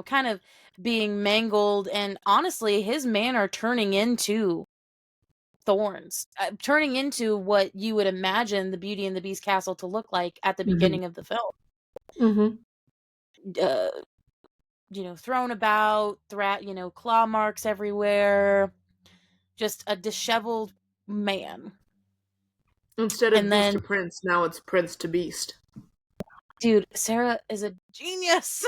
kind of being mangled, and honestly, his manner turning into thorns, turning into what you would imagine the Beauty and the Beast castle to look like at the Mhm. beginning of the film. Mhm. Uh, thrown about, claw marks everywhere, just a disheveled man. Instead of And Beast then, to Prince, now it's Prince to Beast. dude, Sarah is a genius.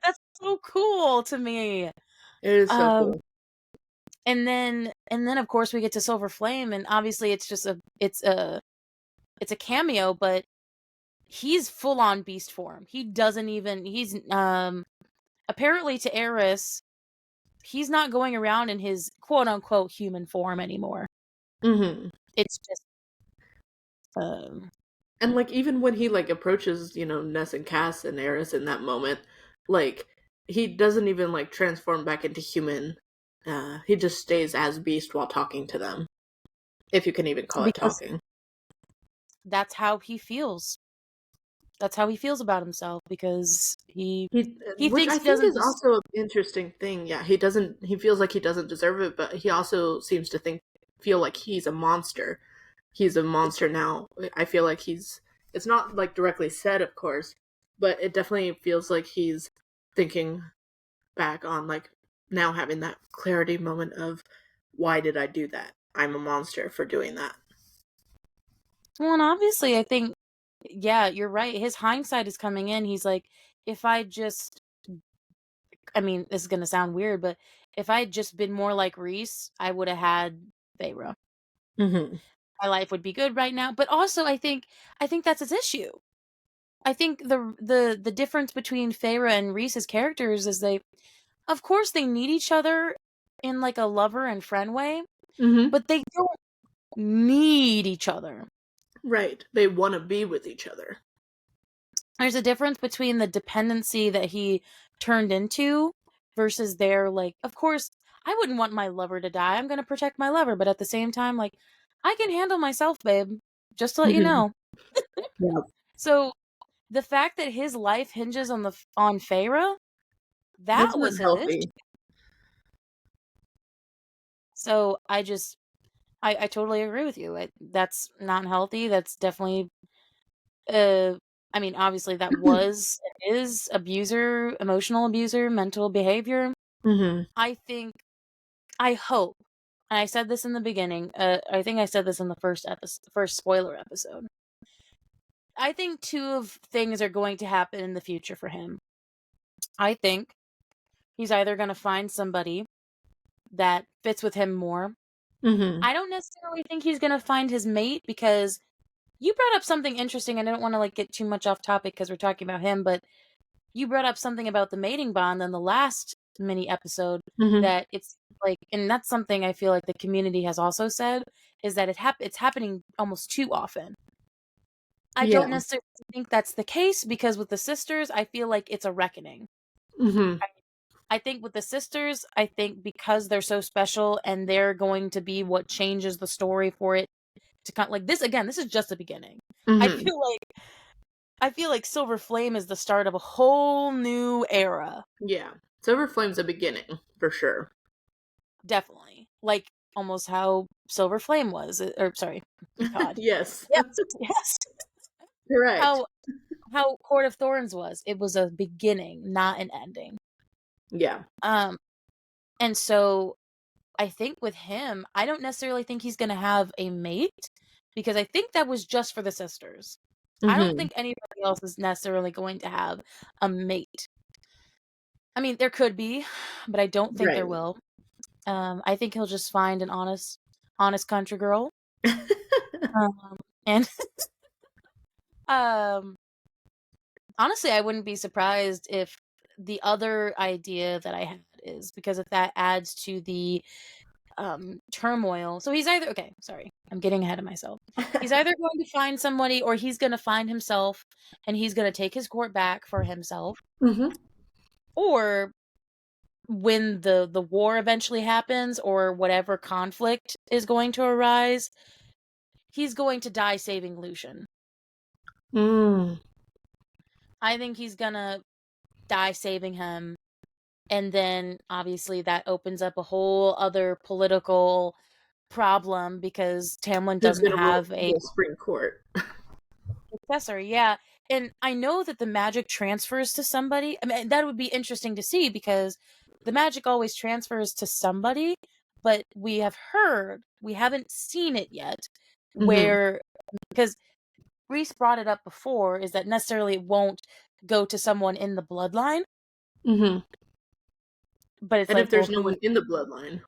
That's so cool to me. It is so Um, cool. and then of course we get to Silver Flame, and obviously it's a cameo, but he's full on beast form. He doesn't even he's apparently to Eris, he's not going around in his quote unquote human form anymore. Mhm. It's just um And like even when he like approaches, Ness and Cass and Eris in that moment, like he doesn't even like transform back into human. He just stays as Beast while talking to them, if you can even call it because talking. that's how he feels. That's how he feels about himself, because he Which thinks I he think doesn't is just also an interesting thing. Yeah, he doesn't. He feels like he doesn't deserve it, but he also seems to feel like he's a monster. He's a monster now. I feel like he's. It's not like directly said, of course, but it definitely feels like he's thinking back on like now having that clarity moment of why did I do that? I'm a monster for doing that. well, and obviously I think, yeah, you're right. His hindsight is coming in. He's like, if I just, I mean, this is gonna sound weird, but if I had just been more like Reese, I would have had Feyre. Hmm. My life would be good right now. But also, I think that's his issue. I think the difference between Feyre and Reese's characters is of course, they need each other in like a lover and friend way, Hmm. but they don't need each other. Right. They want to be with each other. There's a difference between the dependency that he turned into versus their, like, of course, I wouldn't want my lover to die. I'm going to protect my lover, but at the same time, like, I can handle myself, babe. Just to let you Hmm. know. Yeah. So the fact that his life hinges on Feyre, That's that not was his issue. healthy. So I totally agree with you. That's not healthy. That's definitely uh I mean, obviously that was is abuser, emotional abuser, mental behavior. Hmm. I think, I hope, and I said this in the beginning, I think I said this in the first spoiler episode. I think two of things are going to happen in the future for him. I think he's either going to find somebody that fits with him more. Hmm. I don't necessarily think he's going to find his mate, because you brought up something interesting. I don't want to like get too much off topic because we're talking about him, but you brought up something about the mating bond in the last mini episode, Hmm. that it's like, and that's something I feel like the community has also said, is that it's happening almost too often. I don't Yeah. necessarily think that's the case, because with the sisters, I feel like it's a reckoning. Hmm. I think with the sisters, I think because they're so special and they're going to be what changes the story for it to come, like this again, this is just the beginning. I Hmm. feel like I feel like Silver Flame is the start of a whole new era. Yeah. Silver Flame's a beginning, for sure. Definitely. Like almost how Silver Flame was, or sorry, God, Yes. yes, yes, Correct. how Court of Thorns was. It was a beginning, not an ending. Yeah. Um, and so I think with him, I don't necessarily think he's gonna have a mate because I think that was just for the sisters. I don't Mm-hmm. think anybody else is necessarily going to have a mate. I mean, there could be, but I don't think Right. there will. I think he'll just find an honest country girl. And um, honestly, I wouldn't be surprised if the other idea that I had is because if that adds to the turmoil. So he's either okay, sorry, I'm getting ahead of myself. He's either going to find somebody or he's going to find himself and he's going to take his court back for himself. Mm-hmm. Or when the war eventually happens or whatever conflict is going to arise, he's going to die saving Lucian. Mm. I think he's going to die saving him. And then obviously that opens up a whole other political problem because Tamlin Who's doesn't gonna rule have a the Supreme Court? successor. Yeah. And I know that the magic transfers to somebody. I mean, that would be interesting to see because the magic always transfers to somebody, but we have heard, we haven't seen it yet, Mm-hmm. where, because Reese brought it up before, is that necessarily it won't go to someone in the bloodline, Mm-hmm. but it's And like, if well, there's no who? one in the bloodline,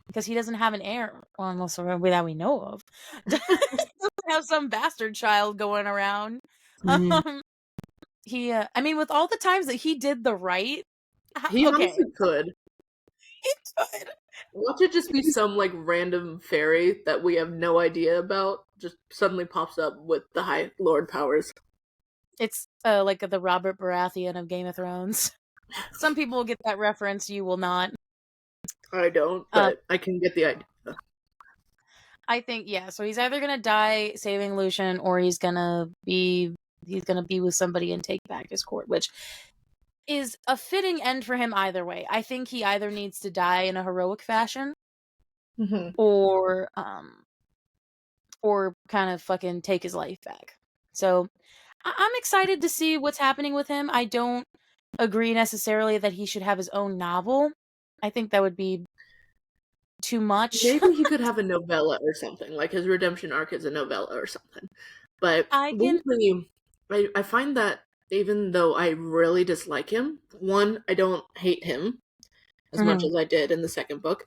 Because he doesn't have an heir, well, unless that we know of. Doesn't have some bastard child going around. mm. Um, I mean, with all the times that he did the right, He okay, honestly could. he could. Watch it just be some like random fairy that we have no idea about, just suddenly pops up with the High Lord powers. It's like the Robert Baratheon of Game of Thrones. Some people will get that reference, you will not. I don't, Um, but I can get the idea. I think yeah. So he's either gonna die saving Lucian, or he's gonna be with somebody and take back his court, which is a fitting end for him either way. I think he either needs to die in a heroic fashion, Mm-hmm. or kind of fucking take his life back. So I'm excited to see what's happening with him. I don't agree necessarily that he should have his own novel. I think that would be too much. Maybe he could have a novella or something, like his redemption arc is a novella or something. But I can. lately, I find that even though I really dislike him, one, I don't hate him as much Mhm. as I did in the second book,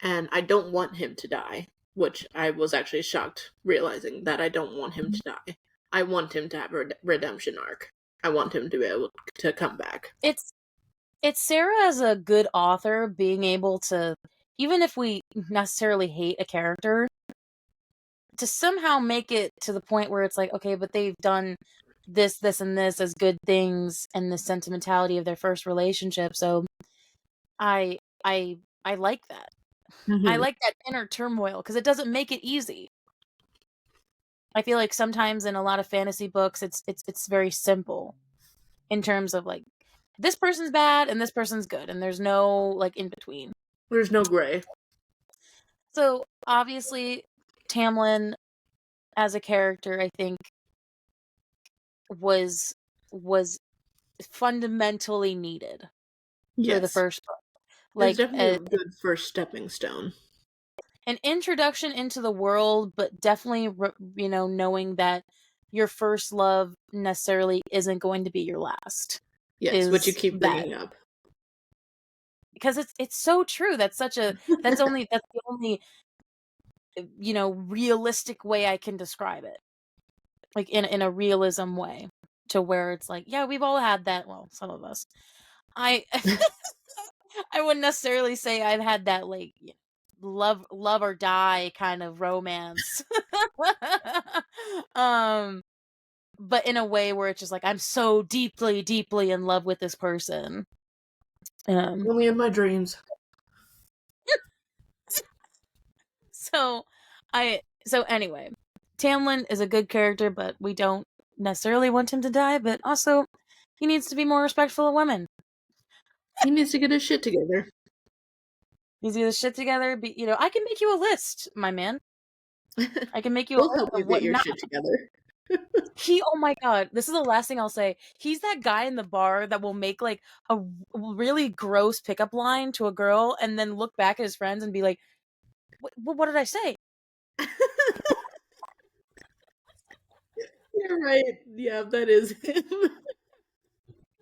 and I don't want him to die, which I was actually shocked realizing that I don't want him to die. I want him to have a redemption arc. I want him to be able to come back. It's Sarah as a good author being able to, even if we necessarily hate a character, to somehow make it to the point where it's like, okay, but they've done this, this, and this as good things, and the sentimentality of their first relationship. So I I like that. I Mm-hmm. like that inner turmoil because it doesn't make it easy. I feel like sometimes in a lot of fantasy books, it's very simple in terms of like this person's bad and this person's good, and there's no like in between. There's no gray. So obviously, Tamlin as a character, I think was fundamentally needed for the Yes. first book. It's Like definitely a good first stepping stone. an introduction into the world, but definitely, knowing that your first love necessarily isn't going to be your last Yes, which you is keep that bringing up. because it's so true. That's the only realistic way I can describe it, like in a realism way, to where it's like, yeah, we've all had that. Well, some of us. I I wouldn't necessarily say I've had that like love or die kind of romance. um but in a way where it's just like I'm so deeply deeply in love with this person. Um Only in my dreams. so anyway, Tamlin is a good character, but we don't necessarily want him to die, but also he needs to be more respectful of women. He needs to get his shit together. Needs to get his shit together. I can make you a list, my man. I can make you a We'll list help of you get what your not. shit together. Oh my god, this is the last thing I'll say. He's that guy in the bar that will make like a really gross pickup line to a girl and then look back at his friends and be like, what did I say? You're right. Yeah, that is him.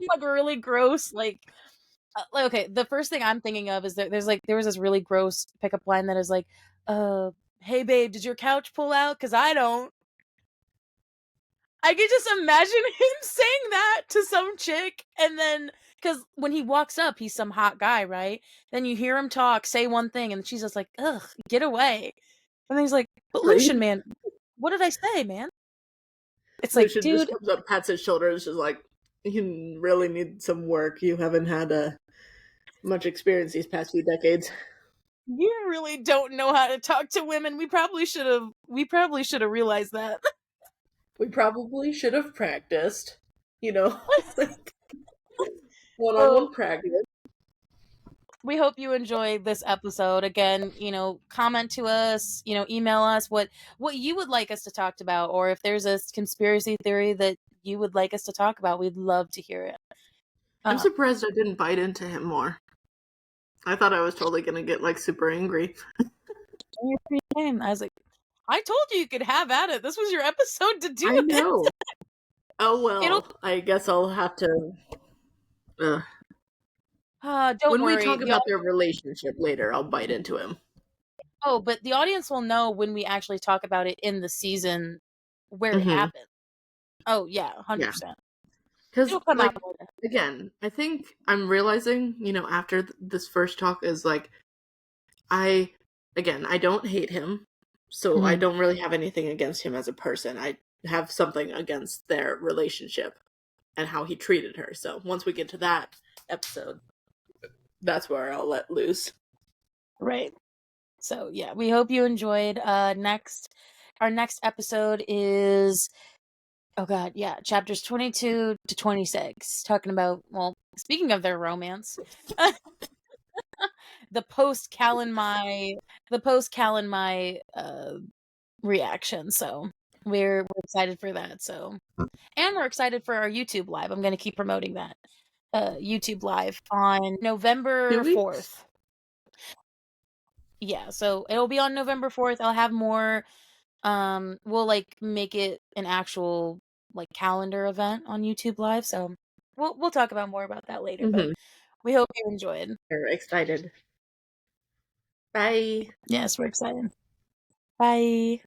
Like really gross, okay, the first thing I'm thinking of is that there was this really gross pickup line that is like, hey babe, did your couch pull out? Cause I don't. I could just imagine him saying that to some chick, and then because when he walks up, he's some hot guy, right? Then you hear him talk, say one thing, and she's just like, "Ugh, get away." And then he's like, "But Right? Lucian, man, what did I say, man?" It's like, Lucian just dude, comes up, pats his shoulder, and is just like, "You really need some work. You haven't had much experience these past few decades." you really don't know how to talk to women. We probably should have. We probably should have realized that. We probably should have practiced, you know, like So one-on-one practice. we hope you enjoy this episode. Again, comment to us, email us what you would like us to talk about, or if there's a conspiracy theory that you would like us to talk about, we'd love to hear it. I'm Uh, surprised I didn't bite into him more. I thought I was totally gonna get like super angry. your free game. I was like, I told you could have at it. This was your episode to do I it. know. Oh It'll. well, I guess I'll have to. Uh, Don't when we worry. talk about their relationship later, I'll bite into him. But the audience will know when we actually talk about it in the season where it Hmm. happened. Oh yeah, Yeah, 100%. because It'll come out like later. again, I think I'm realizing, after this first talk is like I I don't hate him, so I Mhm. don't really have anything against him as a person. I have something against their relationship and how he treated her. So once we get to that episode, that's where I'll let loose. Right. So yeah, we hope you enjoyed. Our next episode is, oh god, yeah, chapters 22 to 26, talking about, well, speaking of their romance, the post Callan my reaction. So we're excited for that. So, and we're excited for our YouTube live. I'm going to keep promoting that YouTube live on November 2 weeks? 4th. Yeah, so it'll be on November 4th. I'll have more. We'll like make it an actual like calendar event on YouTube Live. So we'll talk about more about that later. But Mm-hmm. we hope you enjoyed. We're excited. Bye. Yes, we're excited. Bye.